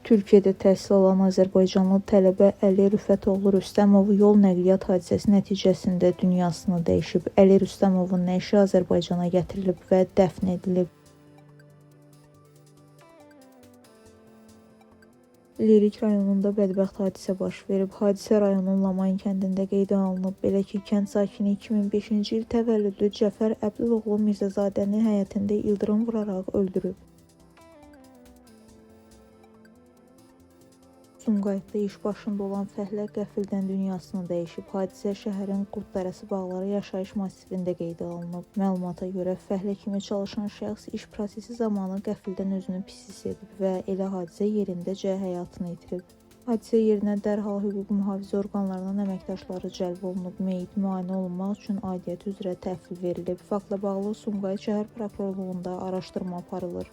Türkiyədə təhsil alan azərbaycanlı tələbə Əli Rüfətoğlu Rüstəmov yol nəqliyyat hadisəsi nəticəsində dünyasını dəyişib. Əli Rüstəmovun nəşi Azərbaycana gətirilib və dəfn edilib. Lirik rayonunda bədbəxt hadisə baş verib. Hadisə rayonun Lamayn kəndində qeydə alınıb. Belə ki, kənd sakini 2005-ci il təvəllüdlü Cəfər Əbdüloğlu Mirzəzadəni həyətində ildırım vuraraq öldürüb. Sumqayıtda iş başında olan fəhlə qəfildən dünyasını dəyişib. Hadisə şəhərin Qurddərəsi bağları yaşayış massivində qeydə alınıb. Məlumata görə fəhlə kimi çalışan şəxs iş prosesi zamanı qəfildən özünü pis hiss edib və elə hadisə yerindəcə həyatını itirib. Hadisə yerinə dərhal hüquq mühafizə orqanlarının əməkdaşları cəlb olunub. Meyit müayinə olunmaq üçün aidiyyəti üzrə təhvil verilib. Faktla bağlı Sumqayıt şəhər prokurorluğunda araşdırma aparılır.